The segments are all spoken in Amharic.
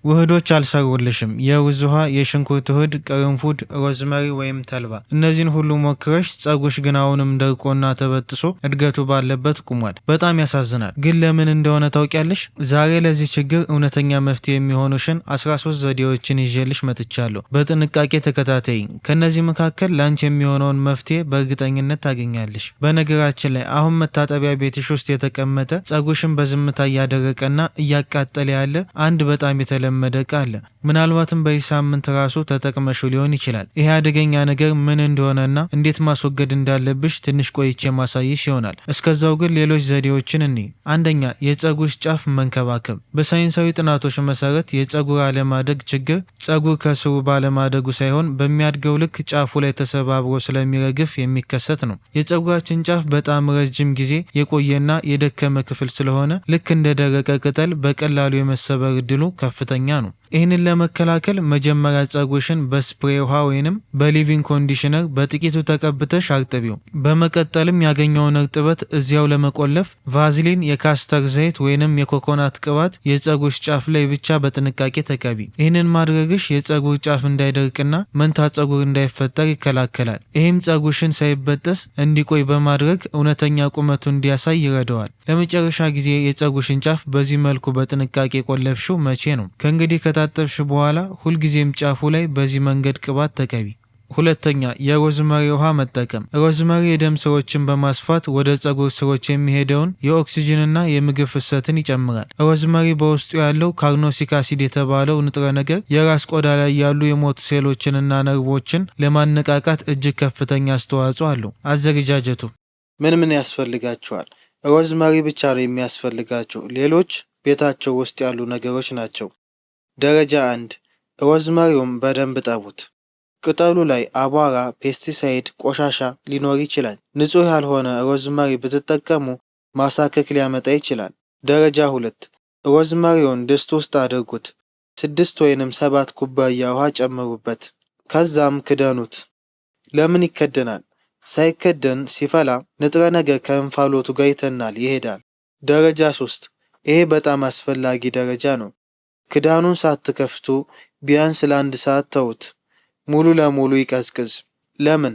ውህዶች አልሰሩልሽም። የሩዝ ውሃ፣ የሽንኩርት ውህድ፣ ቅርንፉድ፣ ሮዝመሪ ወይም ተልባ፣ እነዚህን ሁሉ ሞክረሽ ጸጉርሽ ግን አሁንም ደርቆና ተበጥሶ እድገቱ ባለበት ቁሟል። በጣም ያሳዝናል። ግን ለምን እንደሆነ ታውቂያለሽ? ዛሬ ለዚህ ችግር እውነተኛ መፍትሄ የሚሆኑሽን 13 ዘዴዎችን ይዤልሽ መጥቻለሁ። በጥንቃቄ ተከታተይኝ። ከነዚህ መካከል ላንቺ የሚሆነውን መፍትሄ በእርግጠኝነት ታገኛለሽ። በነገራችን ላይ አሁን መታጠቢያ ቤትሽ ውስጥ የተቀመጠ ጸጉርሽን በዝምታ እያደረቀና እያቃጠለ ያለ አንድ በጣም የተለመደ እቃ አለ። ምናልባትም በዚህ ሳምንት ራሱ ተጠቅመሽው ሊሆን ይችላል። ይሄ አደገኛ ነገር ምን እንደሆነና እንዴት ማስወገድ እንዳለብሽ ትንሽ ቆይቼ ማሳይሽ ይሆናል። እስከዛው ግን ሌሎች ዘዴዎችን እንይ። አንደኛ፣ የጸጉር ጫፍ መንከባከብ። በሳይንሳዊ ጥናቶች መሰረት የጸጉር አለማደግ ችግር ጸጉር ከስሩ ባለማደጉ ሳይሆን በሚያድገው ልክ ጫፉ ላይ ተሰባብሮ ስለሚረግፍ የሚከሰት ነው። የጸጉራችን ጫፍ በጣም ረጅም ጊዜ የቆየና የደከመ ክፍል ስለሆነ ልክ እንደ ደረቀ ቅጠል በቀላሉ የመሰበር እድሉ ከፍተኛ ነው። ይህንን ለመከላከል መጀመሪያ ጸጉርሽን በስፕሬይ ውሃ ወይንም በሊቪንግ ኮንዲሽነር በጥቂቱ ተቀብተሽ አርጥቢው። በመቀጠልም ያገኘውን እርጥበት እዚያው ለመቆለፍ ቫዝሊን፣ የካስተር ዘይት ወይንም የኮኮናት ቅባት የጸጉር ጫፍ ላይ ብቻ በጥንቃቄ ተቀቢ። ይህንን ማድረግሽ የጸጉር ጫፍ እንዳይደርቅና መንታ ጸጉር እንዳይፈጠር ይከላከላል። ይህም ጸጉርሽን ሳይበጠስ እንዲቆይ በማድረግ እውነተኛ ቁመቱ እንዲያሳይ ይረዳዋል። ለመጨረሻ ጊዜ የጸጉርሽን ጫፍ በዚህ መልኩ በጥንቃቄ ቆለፍሽው መቼ ነው? ከእንግዲህ ከታጠብሽ በኋላ ሁልጊዜም ጫፉ ላይ በዚህ መንገድ ቅባት ተቀቢ። ሁለተኛ፣ የሮዝመሪ ውሃ መጠቀም። ሮዝመሪ የደም ስሮችን በማስፋት ወደ ጸጉር ስሮች የሚሄደውን የኦክሲጅንና የምግብ ፍሰትን ይጨምራል። ሮዝመሪ በውስጡ ያለው ካርኖሲክ አሲድ የተባለው ንጥረ ነገር የራስ ቆዳ ላይ ያሉ የሞቱ ሴሎችንና ነርቮችን ለማነቃቃት እጅግ ከፍተኛ አስተዋጽኦ አለው። አዘገጃጀቱ ምን ያስፈልጋቸዋል? ሮዝመሪ ብቻ ነው የሚያስፈልጋቸው። ሌሎች ቤታቸው ውስጥ ያሉ ነገሮች ናቸው። ደረጃ 1፣ ሮዝመሪውን በደንብ ጠቡት። ቅጠሉ ላይ አቧራ፣ ፔስቲሳይድ፣ ቆሻሻ ሊኖር ይችላል። ንጹህ ያልሆነ ሮዝመሪ ብትጠቀሙ ማሳከክ ሊያመጣ ይችላል። ደረጃ 2፣ ሮዝመሪውን ድስት ውስጥ አድርጉት። 6 ወይንም 7 ኩባያ ውሃ ጨምሩበት። ከዛም ክደኑት። ለምን ይከደናል? ሳይከደን ሲፈላ ንጥረ ነገር ከእንፋሎቱ ጋር ይተናል፣ ይሄዳል። ደረጃ 3፣ ይሄ በጣም አስፈላጊ ደረጃ ነው። ክዳኑን ሳትከፍቱ ቢያንስ ለ1 ሰዓት ተውት። ሙሉ ለሙሉ ይቀዝቅዝ። ለምን?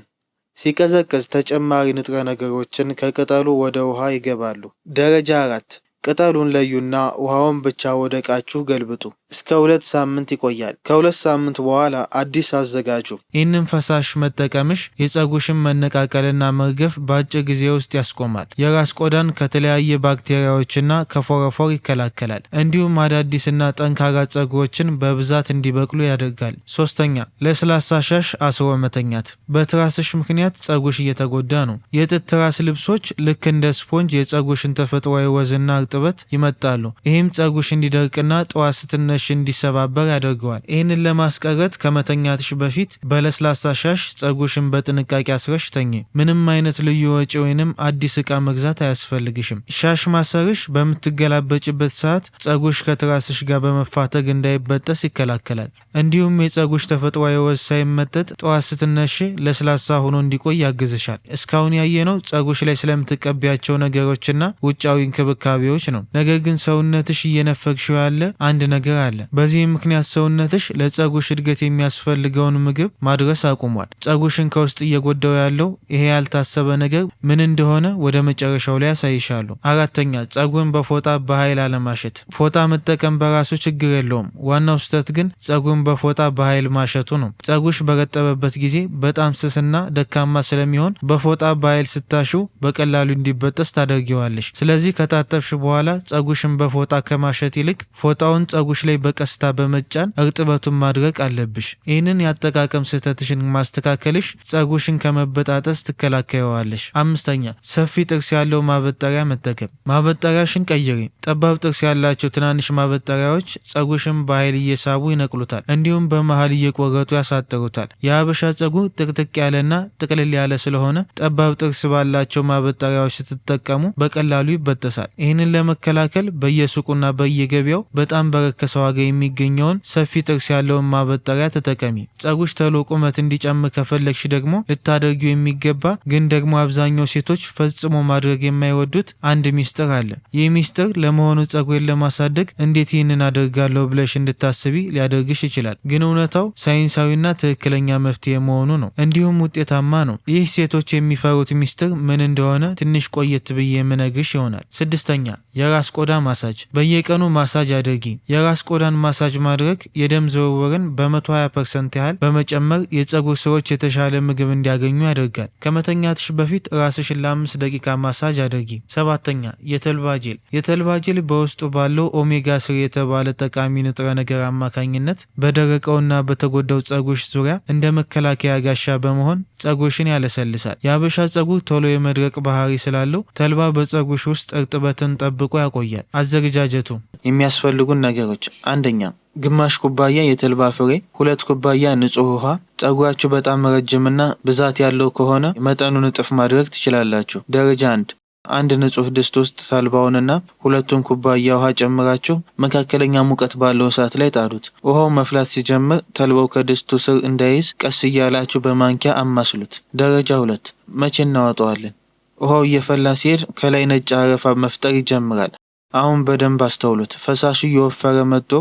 ሲቀዘቅዝ ተጨማሪ ንጥረ ነገሮችን ከቅጠሉ ወደ ውሃ ይገባሉ። ደረጃ 4፣ ቅጠሉን ለዩና ውሃውን ብቻ ወደ ዕቃችሁ ገልብጡ። እስከ 2 ሳምንት ይቆያል። ከ2 ሳምንት በኋላ አዲስ አዘጋጁ። ይህንን ፈሳሽ መጠቀምሽ የጸጉርሽን መነቃቀልና መርገፍ በአጭር ጊዜ ውስጥ ያስቆማል። የራስ ቆዳን ከተለያየ ባክቴሪያዎችና ከፎረፎር ይከላከላል። እንዲሁም አዳዲስና ጠንካራ ጸጉሮችን በብዛት እንዲበቅሉ ያደርጋል። ሶስተኛ፣ ለስላሳ ሻሽ አስሮ መተኛት። በትራስሽ ምክንያት ጸጉርሽ እየተጎዳ ነው። የጥጥ ትራስ ልብሶች ልክ እንደ ስፖንጅ የጸጉርሽን ተፈጥሯዊ ወዝና እርጥበት ይመጣሉ። ይህም ጸጉርሽ እንዲደርቅና ጠዋት ስትነሽ እንዲሰባበር ያደርገዋል። ይህንን ለማስቀረት ከመተኛትሽ በፊት በለስላሳ ሻሽ ጸጉርሽን በጥንቃቄ አስረሽ ተኚ። ምንም አይነት ልዩ ወጪ ወይንም አዲስ ዕቃ መግዛት አያስፈልግሽም። ሻሽ ማሰርሽ በምትገላበጭበት ሰዓት ጸጉርሽ ከትራስሽ ጋር በመፋተግ እንዳይበጠስ ይከላከላል። እንዲሁም የጸጉርሽ ተፈጥሯዊ ወዝ ሳይመጠጥ ጠዋት ስትነሽ ለስላሳ ሆኖ እንዲቆይ ያግዝሻል። እስካሁን ያየነው ጸጉርሽ ላይ ስለምትቀቢያቸው ነገሮችና ውጫዊ እንክብካቤዎች ነው። ነገር ግን ሰውነትሽ እየነፈግሽው ያለ አንድ ነገር አለ። በዚህ ምክንያት ሰውነትሽ ለጸጉርሽ እድገት የሚያስፈልገውን ምግብ ማድረስ አቁሟል። ጸጉርሽን ከውስጥ እየጎዳው ያለው ይሄ ያልታሰበ ነገር ምን እንደሆነ ወደ መጨረሻው ላይ ያሳይሻለሁ። አራተኛ፣ ጸጉርን በፎጣ በኃይል አለማሸት። ፎጣ መጠቀም በራሱ ችግር የለውም። ዋናው ስህተት ግን ጸጉርን በፎጣ በኃይል ማሸቱ ነው። ጸጉርሽ በረጠበበት ጊዜ በጣም ስስና ደካማ ስለሚሆን በፎጣ በኃይል ስታሽው በቀላሉ እንዲበጠስ ታደርጊዋለሽ። ስለዚህ ከታጠብሽ በኋላ ጸጉርሽን በፎጣ ከማሸት ይልቅ ፎጣውን ጸጉርሽ ላይ በቀስታ በመጫን እርጥበቱን ማድረቅ አለብሽ። ይህንን የአጠቃቀም ስህተትሽን ማስተካከልሽ ጸጉርሽን ከመበጣጠስ ትከላከየዋለሽ። አምስተኛ፣ ሰፊ ጥርስ ያለው ማበጠሪያ መጠቀም። ማበጠሪያሽን ቀይሪ። ጠባብ ጥርስ ያላቸው ትናንሽ ማበጠሪያዎች ጸጉርሽን በኃይል እየሳቡ ይነቅሉታል፣ እንዲሁም በመሃል እየቆረጡ ያሳጥሩታል። የሀበሻ ጸጉር ጥቅጥቅ ያለና ጥቅልል ያለ ስለሆነ ጠባብ ጥርስ ባላቸው ማበጠሪያዎች ስትጠቀሙ በቀላሉ ይበጠሳል። ይህንን ለመከላከል በየሱቁና በየገበያው በጣም በረከሰ ዋጋ የሚገኘውን ሰፊ ጥርስ ያለውን ማበጠሪያ ተጠቀሚ። ጸጉርሽ ተሎ ቁመት እንዲጨምር ከፈለግሽ ደግሞ ልታደርጊው የሚገባ ግን ደግሞ አብዛኛው ሴቶች ፈጽሞ ማድረግ የማይወዱት አንድ ሚስጥር አለ። ይህ ሚስጥር ለመሆኑ ጸጉሬን ለማሳደግ እንዴት ይህንን አደርጋለሁ ብለሽ እንድታስቢ ሊያደርግሽ ይችላል። ግን እውነታው ሳይንሳዊና ትክክለኛ መፍትሄ መሆኑ ነው። እንዲሁም ውጤታማ ነው። ይህ ሴቶች የሚፈሩት ሚስጥር ምን እንደሆነ ትንሽ ቆየት ብዬ የምነግርሽ ይሆናል። ስድስተኛ የራስ ቆዳ ማሳጅ። በየቀኑ ማሳጅ አድርጊ። የራስ ቆዳን ማሳጅ ማድረግ የደም ዝውውርን በ120% ያህል በመጨመር የጸጉር ስሮች የተሻለ ምግብ እንዲያገኙ ያደርጋል። ከመተኛትሽ በፊት ራስሽን ለ5 ደቂቃ ማሳጅ አድርጊ። ሰባተኛ የተልባ ጄል። የተልባ ጄል በውስጡ ባለው ኦሜጋ 3 የተባለ ጠቃሚ ንጥረ ነገር አማካኝነት በደረቀውና በተጎዳው ጸጉርሽ ዙሪያ እንደ መከላከያ ጋሻ በመሆን ጸጉርሽን ያለሰልሳል። የአበሻ ጸጉር ቶሎ የመድረቅ ባህሪ ስላለው ተልባ በጸጉርሽ ውስጥ እርጥበትን ጠብቆ ያቆያል። አዘገጃጀቱ የሚያስፈልጉን ነገሮች፣ አንደኛ ግማሽ ኩባያ የተልባ ፍሬ፣ 2 ኩባያ ንጹህ ውሃ። ጸጉራችሁ በጣም ረጅምና ብዛት ያለው ከሆነ መጠኑን እጥፍ ማድረግ ትችላላችሁ። ደረጃ 1 አንድ ንጹህ ድስት ውስጥ ተልባውንና 2 ኩባያ ውሃ ጨምራችሁ መካከለኛ ሙቀት ባለው እሳት ላይ ጣዱት። ውሃው መፍላት ሲጀምር ተልባው ከድስቱ ስር እንዳይዝ ቀስ እያላችሁ በማንኪያ አማስሉት። ደረጃ 2 መቼ እናወጣዋለን? ውሃው እየፈላ ሲሄድ ከላይ ነጭ አረፋ መፍጠር ይጀምራል። አሁን በደንብ አስተውሉት። ፈሳሹ እየወፈረ መጥቶ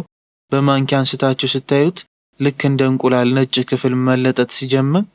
በማንኪያ አንስታችሁ ስታዩት ልክ እንደ እንቁላል ነጭ ክፍል መለጠጥ ሲጀምር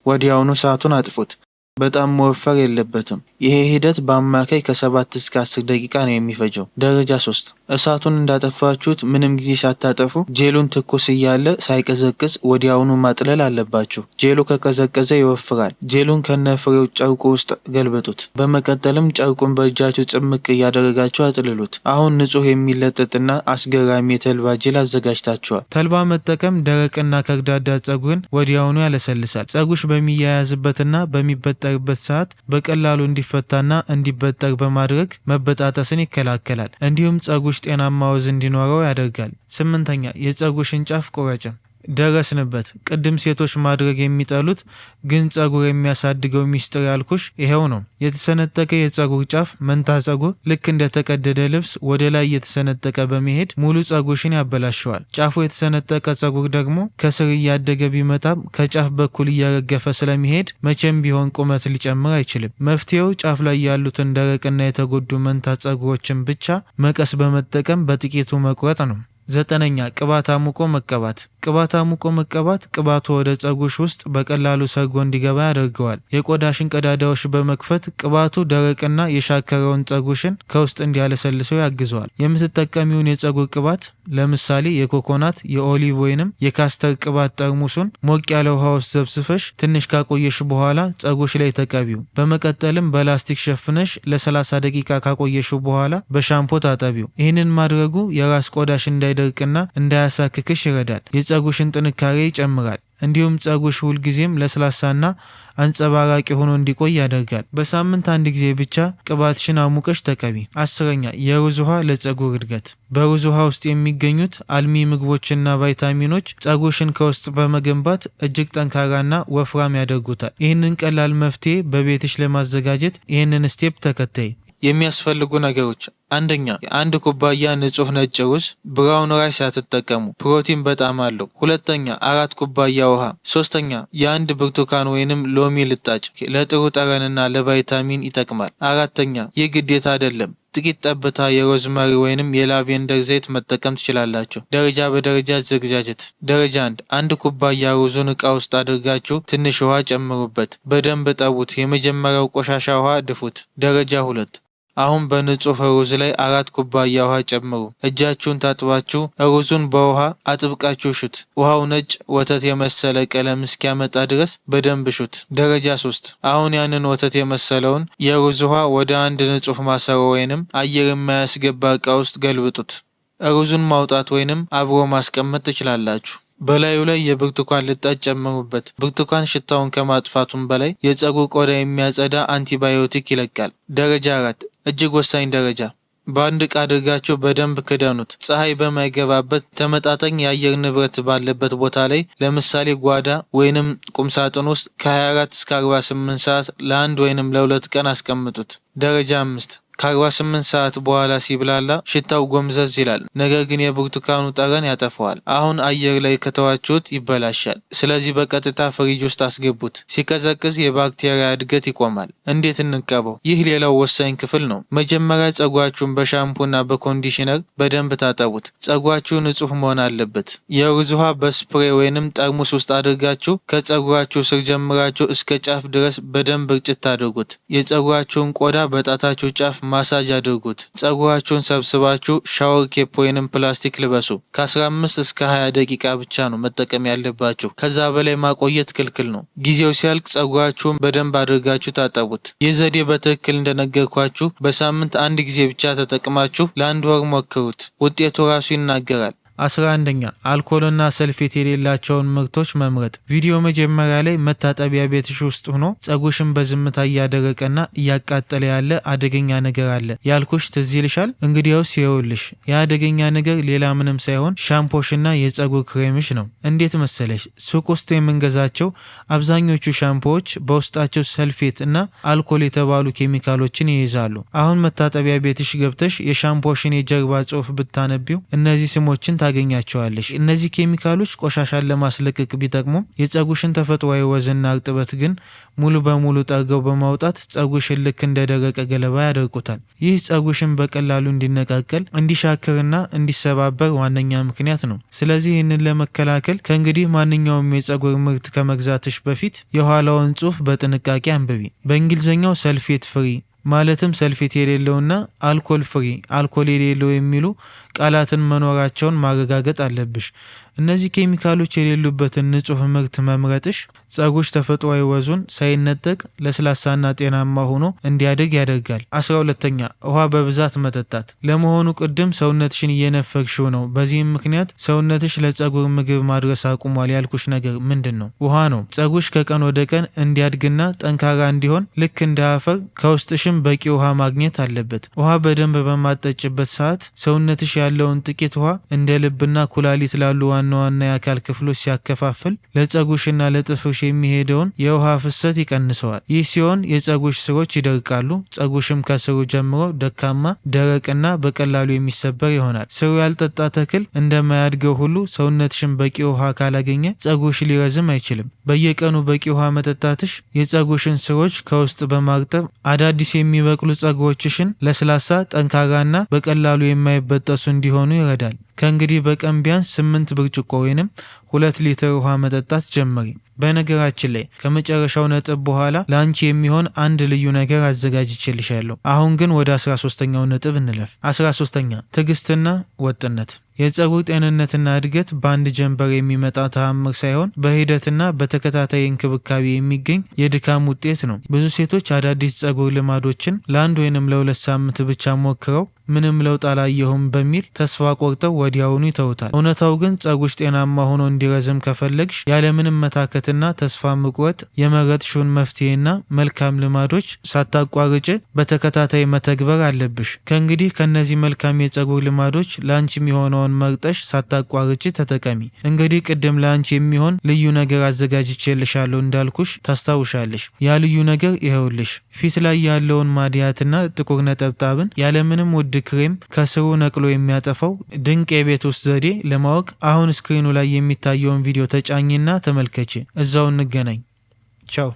ወዲያውኑ እሳቱን አጥፉት። በጣም መወፈር የለበትም። ይሄ ሂደት በአማካይ ከ7 እስከ 10 ደቂቃ ነው የሚፈጀው። ደረጃ 3 እሳቱን እንዳጠፋችሁት ምንም ጊዜ ሳታጠፉ ጄሉን ትኩስ እያለ ሳይቀዘቅዝ ወዲያውኑ ማጥለል አለባችሁ። ጄሉ ከቀዘቀዘ ይወፍራል። ጄሉን ከነፍሬው ጨርቁ ውስጥ ገልብጡት። በመቀጠልም ጨርቁን በእጃችሁ ጽምቅ እያደረጋችሁ አጥልሉት። አሁን ንጹህ የሚለጠጥና አስገራሚ የተልባ ጄል አዘጋጅታችኋል። ተልባ መጠቀም ደረቅና ከርዳዳ ጸጉርን ወዲያውኑ ያለሰልሳል። ጸጉርሽ በሚያያዝበትና በሚበጠርበት ሰዓት በቀላሉ እንዲፈታና እንዲበጠር በማድረግ መበጣጠስን ይከላከላል። እንዲሁም ጸጉርሽ ጤናማ ወዝ እንዲኖረው ያደርጋል። 8ኛ የጸጉርሽን ጫፍ ቁረጭ። ደረስንበት። ቅድም ሴቶች ማድረግ የሚጠሉት ግን ጸጉር የሚያሳድገው ሚስጥር ያልኩሽ ይሄው ነው። የተሰነጠቀ የጸጉር ጫፍ መንታ ጸጉር ልክ እንደተቀደደ ልብስ ወደ ላይ የተሰነጠቀ በመሄድ ሙሉ ጸጉርሽን ያበላሸዋል። ጫፉ የተሰነጠቀ ጸጉር ደግሞ ከስር እያደገ ቢመጣም ከጫፍ በኩል እያረገፈ ስለሚሄድ መቼም ቢሆን ቁመት ሊጨምር አይችልም። መፍትሄው ጫፍ ላይ ያሉትን ደረቅና የተጎዱ መንታ ጸጉሮችን ብቻ መቀስ በመጠቀም በጥቂቱ መቁረጥ ነው። 9ኛ ቅባት አሙቆ መቀባት። ቅባት አሙቆ መቀባት ቅባቱ ወደ ጸጉርሽ ውስጥ በቀላሉ ሰርጎ እንዲገባ ያደርገዋል። የቆዳሽን ቀዳዳዎች በመክፈት ቅባቱ ደረቅና የሻከረውን ጸጉርሽን ከውስጥ እንዲያለሰልሰው ያግዘዋል። የምትጠቀሚውን የጸጉር ቅባት ለምሳሌ የኮኮናት፣ የኦሊቭ ወይንም የካስተር ቅባት ጠርሙሱን ሞቅ ያለ ውሃ ውስጥ ዘብስፈሽ ትንሽ ካቆየሽ በኋላ ጸጉርሽ ላይ ተቀቢው። በመቀጠልም በላስቲክ ሸፍነሽ ለ30 ደቂቃ ካቆየሽ በኋላ በሻምፖ ታጠቢው። ይህንን ማድረጉ የራስ ቆዳሽ እንዳይደርቅና እንዳያሳክክሽ ይረዳል። የጸጉርሽን ጥንካሬ ይጨምራል። እንዲሁም ጸጉርሽ ሁልጊዜም ለስላሳና አንጸባራቂ ሆኖ እንዲቆይ ያደርጋል። በሳምንት አንድ ጊዜ ብቻ ቅባትሽን አሙቀሽ ተቀቢ። 10ኛ የሩዝ ውሃ ለጸጉር እድገት። በሩዝ ውሃ ውስጥ የሚገኙት አልሚ ምግቦችና ቫይታሚኖች ጸጉርሽን ከውስጥ በመገንባት እጅግ ጠንካራና ወፍራም ያደርጉታል። ይህንን ቀላል መፍትሄ በቤትሽ ለማዘጋጀት ይህንን ስቴፕ ተከተይ። የሚያስፈልጉ ነገሮች፣ አንደኛ የአንድ ኩባያ ንጹህ ነጭ ሩዝ፣ ብራውን ራይስ አትጠቀሙ፣ ፕሮቲን በጣም አለው። 2ኛ 4 ኩባያ ውሃ። 3ኛ የአንድ ብርቱካን ወይንም ሎሚ ልጣጭ ለጥሩ ጠረንና ለቫይታሚን ይጠቅማል። 4ኛ ይህ ግዴታ አይደለም፣ ጥቂት ጠብታ የሮዝመሪ ወይንም የላቬንደር ዘይት መጠቀም ትችላላችሁ። ደረጃ በደረጃ አዘገጃጀት። ደረጃ 1 1 ኩባያ ሩዙን እቃ ውስጥ አድርጋችሁ ትንሽ ውሃ ጨምሩበት፣ በደንብ ጠቡት። የመጀመሪያው ቆሻሻ ውሃ ድፉት። ደረጃ 2 አሁን በንጹህ ሩዝ ላይ 4 ኩባያ ውሃ ጨምሩ። እጃችሁን ታጥባችሁ ሩዙን በውሃ አጥብቃችሁ ሹት። ውሃው ነጭ ወተት የመሰለ ቀለም እስኪያመጣ ድረስ በደንብ ሹት። ደረጃ 3 አሁን ያንን ወተት የመሰለውን የሩዝ ውሃ ወደ አንድ ንጹህ ማሰሮ ወይንም አየር የማያስገባ እቃ ውስጥ ገልብጡት። ሩዙን ማውጣት ወይንም አብሮ ማስቀመጥ ትችላላችሁ። በላዩ ላይ የብርቱካን ልጣጭ ጨምሩበት። ብርቱካን ሽታውን ከማጥፋቱም በላይ የጸጉር ቆዳ የሚያጸዳ አንቲባዮቲክ ይለቃል። ደረጃ 4 እጅግ ወሳኝ ደረጃ። በአንድ ዕቃ አድርጋችሁ በደንብ ክደኑት። ፀሐይ በማይገባበት ተመጣጣኝ የአየር ንብረት ባለበት ቦታ ላይ ለምሳሌ ጓዳ ወይንም ቁምሳጥን ውስጥ ከ24 እስከ 48 ሰዓት ለ1 ወይንም ለ2 ቀን አስቀምጡት። ደረጃ 5 ከ48 ሰዓት በኋላ ሲብላላ ሽታው ጎምዘዝ ይላል፣ ነገር ግን የብርቱካኑ ጠረን ያጠፈዋል። አሁን አየር ላይ ከተዋችሁት ይበላሻል። ስለዚህ በቀጥታ ፍሪጅ ውስጥ አስገቡት። ሲቀዘቅዝ የባክቴሪያ እድገት ይቆማል። እንዴት እንቀበው? ይህ ሌላው ወሳኝ ክፍል ነው። መጀመሪያ ጸጉራችሁን በሻምፑና በኮንዲሽነር በደንብ ታጠቡት። ጸጉራችሁ ንጹህ መሆን አለበት። የሩዝ ውሃ በስፕሬ ወይንም ጠርሙስ ውስጥ አድርጋችሁ ከጸጉራችሁ ስር ጀምራችሁ እስከ ጫፍ ድረስ በደንብ እርጭት አድርጉት። የጸጉራችሁን ቆዳ በጣታችሁ ጫፍ ማሳጅ አድርጉት። ጸጉራችሁን ሰብስባችሁ ሻወር ኬፕ ወይንም ፕላስቲክ ልበሱ። ከ15 እስከ 20 ደቂቃ ብቻ ነው መጠቀም ያለባችሁ። ከዛ በላይ ማቆየት ክልክል ነው። ጊዜው ሲያልቅ ጸጉራችሁን በደንብ አድርጋችሁ ታጠቡት። ይህ ዘዴ በትክክል እንደነገርኳችሁ በሳምንት አንድ ጊዜ ብቻ ተጠቅማችሁ ለአንድ ወር ሞክሩት። ውጤቱ ራሱ ይናገራል። 11ኛ አልኮልና ሰልፌት የሌላቸውን ምርቶች መምረጥ። ቪዲዮ መጀመሪያ ላይ መታጠቢያ ቤትሽ ውስጥ ሆኖ ጸጉርሽን በዝምታ እያደረቀና እያቃጠለ ያለ አደገኛ ነገር አለ ያልኩሽ ትዝ ይልሻል? እንግዲያውስ ይኸውልሽ የአደገኛ ነገር ሌላ ምንም ሳይሆን ሻምፖሽና የጸጉር ክሬምሽ ነው። እንዴት መሰለሽ? ሱቅ ውስጥ የምንገዛቸው አብዛኞቹ ሻምፖዎች በውስጣቸው ሰልፌት እና አልኮል የተባሉ ኬሚካሎችን ይይዛሉ። አሁን መታጠቢያ ቤትሽ ገብተሽ የሻምፖሽን የጀርባ ጽሑፍ ብታነቢው እነዚህ ስሞችን ታገኛቸዋለሽ። እነዚህ ኬሚካሎች ቆሻሻን ለማስለቀቅ ቢጠቅሙም የጸጉርሽን ተፈጥሯዊ ወዝና እርጥበት ግን ሙሉ በሙሉ ጠርገው በማውጣት ጸጉርሽን ልክ እንደደረቀ ገለባ ያደርቁታል። ይህ ጸጉርሽን በቀላሉ እንዲነቃቀል፣ እንዲሻክርና እንዲሰባበር ዋነኛ ምክንያት ነው። ስለዚህ ይህንን ለመከላከል ከእንግዲህ ማንኛውም የጸጉር ምርት ከመግዛትሽ በፊት የኋላውን ጽሑፍ በጥንቃቄ አንብቢ። በእንግሊዝኛው ሰልፌት ፍሪ ማለትም ሰልፌት የሌለውና አልኮል ፍሪ አልኮል የሌለው የሚሉ ቃላትን መኖራቸውን ማረጋገጥ አለብሽ። እነዚህ ኬሚካሎች የሌሉበትን ንጹህ ምርት መምረጥሽ ጸጉርሽ ተፈጥሯዊ ወዙን ሳይነጠቅ ለስላሳና ጤናማ ሆኖ እንዲያድግ ያደርጋል። 12ኛ ውሃ በብዛት መጠጣት። ለመሆኑ ቅድም ሰውነትሽን እየነፈግሽው ነው፣ በዚህም ምክንያት ሰውነትሽ ለጸጉር ምግብ ማድረስ አቁሟል ያልኩሽ ነገር ምንድን ነው? ውሃ ነው። ጸጉርሽ ከቀን ወደ ቀን እንዲያድግና ጠንካራ እንዲሆን ልክ እንደ አፈር ከውስጥሽም በቂ ውሃ ማግኘት አለበት። ውሃ በደንብ በማጠጭበት ሰዓት ሰውነትሽ ያለውን ጥቂት ውሃ እንደ ልብና ኩላሊት ላሉ ዋና የአካል ክፍሎች ሲያከፋፍል ለጸጉርሽና ለጥፍርሽ የሚሄደውን የውሃ ፍሰት ይቀንሰዋል። ይህ ሲሆን የጸጉርሽ ስሮች ይደርቃሉ። ጸጉርሽም ከስሩ ጀምሮ ደካማ፣ ደረቅና በቀላሉ የሚሰበር ይሆናል። ስሩ ያልጠጣ ተክል እንደማያድገው ሁሉ ሰውነትሽን በቂ ውሃ ካላገኘ ጸጉርሽ ሊረዝም አይችልም። በየቀኑ በቂ ውሃ መጠጣትሽ የጸጉርሽን ስሮች ከውስጥ በማርጠብ አዳዲስ የሚበቅሉ ጸጉሮችሽን ለስላሳ፣ ጠንካራና በቀላሉ የማይበጠሱ እንዲሆኑ ይረዳል። ከእንግዲህ በቀን ቢያንስ 8 ብርጭቆ ወይንም 2 ሊትር ውሃ መጠጣት ጀመሪ። በነገራችን ላይ ከመጨረሻው ነጥብ በኋላ ለአንቺ የሚሆን አንድ ልዩ ነገር አዘጋጅቼልሻለሁ። አሁን ግን ወደ 13ኛው ነጥብ እንለፍ። 13ኛ ትዕግስትና ወጥነት። የጸጉር ጤንነትና እድገት በአንድ ጀንበር የሚመጣ ተአምር ሳይሆን በሂደትና በተከታታይ እንክብካቤ የሚገኝ የድካም ውጤት ነው። ብዙ ሴቶች አዳዲስ ጸጉር ልማዶችን ለ1 ወይንም ለ2 ሳምንት ብቻ ሞክረው ምንም ለውጥ አላየሁም በሚል ተስፋ ቆርጠው ወዲያውኑ ይተውታል። እውነታው ግን ጸጉርሽ ጤናማ ሆኖ እንዲረዝም ከፈለግሽ ያለምንም መታከትና ተስፋ መቁረጥ የመረጥሽውን መፍትሄና መልካም ልማዶች ሳታቋርጭ በተከታታይ መተግበር አለብሽ። ከእንግዲህ ከነዚህ መልካም የጸጉር ልማዶች ለአንቺ የሚሆነውን መርጠሽ ሳታቋርጭ ተጠቀሚ። እንግዲህ ቅድም ለአንቺ የሚሆን ልዩ ነገር አዘጋጅቼልሻለሁ እንዳልኩሽ ታስታውሻለሽ። ያ ልዩ ነገር ይኸውልሽ። ፊት ላይ ያለውን ማድያትና ጥቁር ነጠብጣብን ያለምንም ውድ ክሬም ከስሩ ነቅሎ የሚያጠፋው ድንቅ የቤት ውስጥ ዘዴ ለማወቅ አሁን ስክሪኑ ላይ የሚታየውን ቪዲዮ ተጫኝና ተመልከቺ። እዛው እንገናኝ። ቻው።